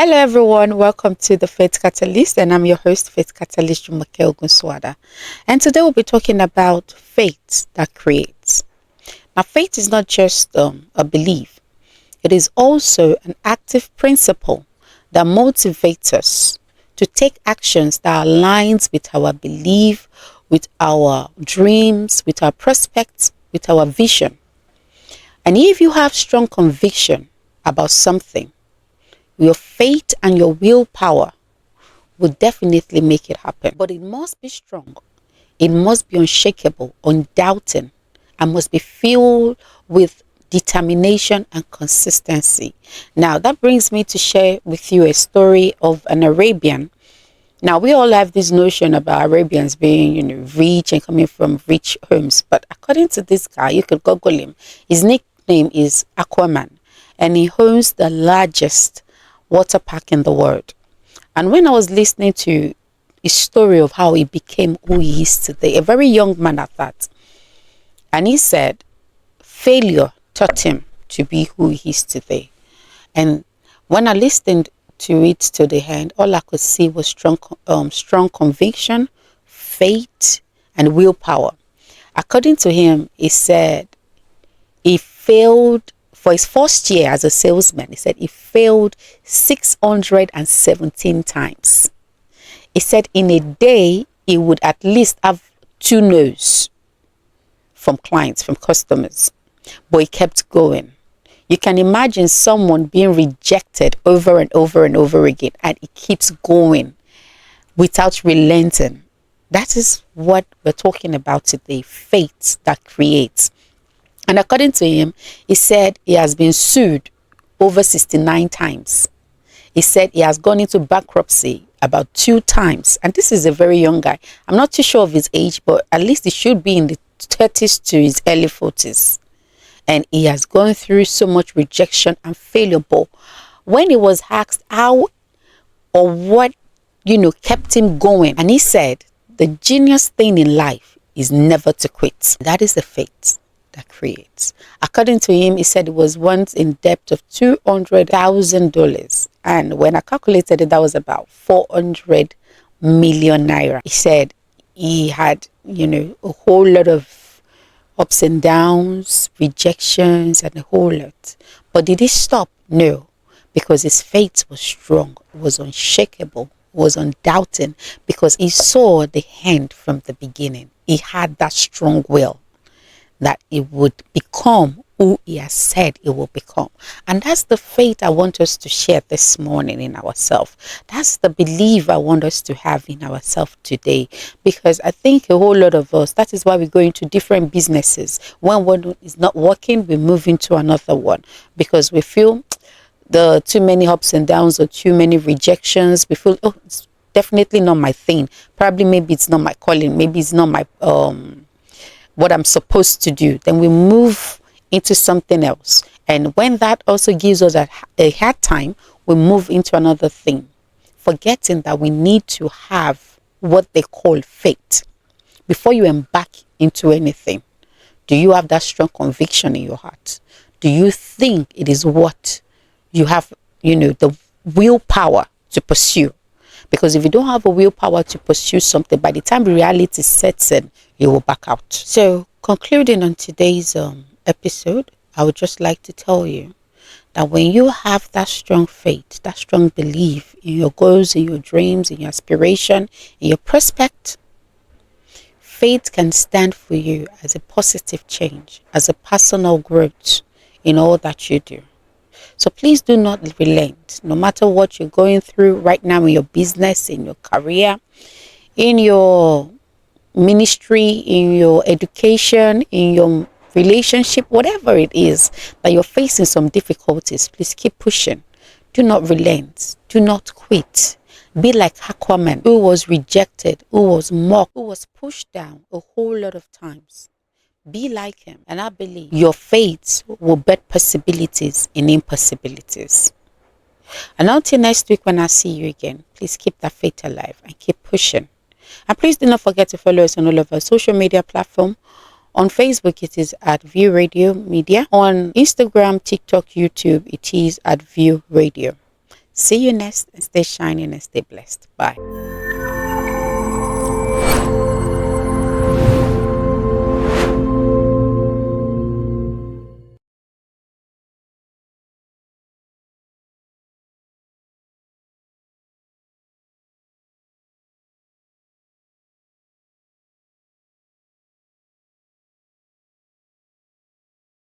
Hello everyone, welcome to the Faith Catalyst, and I'm your host, Faith Catalyst Jumoke Ogunsuada. And today we'll be talking about faith that creates. Now, faith is not just a belief. It is also an active principle that motivates us to take actions that aligns with our belief, with our dreams, with our prospects, with our vision. And if you have strong conviction about something, your faith and your willpower will definitely make it happen. But it must be strong. It must be unshakable, undoubting, and must be filled with determination and consistency. Now, that brings me to share with you a story of an Arabian. Now, we all have this notion about Arabians being, rich and coming from rich homes. But according to this guy, you could Google him. His nickname is Aquaman, and he owns the largest water park in the world. And when I was listening to his story of how he became who he is today, a very young man at that, and he said failure taught him to be who he is today. And when I listened to it to the end, all I could see was strong conviction, faith, and willpower. According to him, he said he failed for his first year as a salesman. He said he failed 617 times. He said in a day, he would at least have 2 no's from clients, from customers. But he kept going. You can imagine someone being rejected over and over and over again, and he keeps going without relenting. That is what we're talking about today, faith that creates. And according to him, he said he has been sued over 69 times. He said he has gone into bankruptcy about 2 times. And this is a very young guy. I'm not too sure of his age, but at least he should be in the 30s to his early 40s. And he has gone through so much rejection and failure. But when he was asked how or what, kept him going, and he said, the genius thing in life is never to quit. That is the faith that creates. According to him, he said he was once in debt of $200,000, and when I calculated it, that was about 400 million naira. He said he had a whole lot of ups and downs, rejections, and a whole lot. But did he stop? No, because his faith was strong, was unshakable, was undoubting, because he saw the end from the beginning. He had that strong will that it would become who he has said it will become. And that's the faith I want us to share this morning in ourselves. That's the belief I want us to have in ourselves today. Because I think a whole lot of us, that is why we go into different businesses. When one is not working, we move into another one. Because we feel the too many ups and downs or too many rejections. We feel, it's definitely not my thing. Probably maybe it's not my calling. Maybe it's not my what I'm supposed to do. Then we move into something else. And when that also gives us a hard time, we move into another thing, forgetting that we need to have what they call faith before you embark into anything. Do you have that strong conviction in your heart? Do you think it is what you have, the willpower to pursue? Because if you don't have a willpower to pursue something, by the time reality sets in, you will back out. So, concluding on today's episode, I would just like to tell you that when you have that strong faith, that strong belief in your goals, in your dreams, in your aspiration, in your prospect, faith can stand for you as a positive change, as a personal growth in all that you do. So please do not relent, no matter what you're going through right now in your business, in your career, in your ministry, in your education, in your relationship, whatever it is that you're facing some difficulties. Please keep pushing. Do not relent. Do not quit. Be like Aquaman, who was rejected, who was mocked, who was pushed down a whole lot of times. Be like him, and I believe your faith will bet possibilities in impossibilities. And until next week when I see you again, please keep that faith alive and keep pushing. And please do not forget to follow us on all of our social media platforms. On Facebook, it is at View Radio Media. On Instagram, TikTok, YouTube, it is at View Radio. See you next, and stay shining and stay blessed. Bye.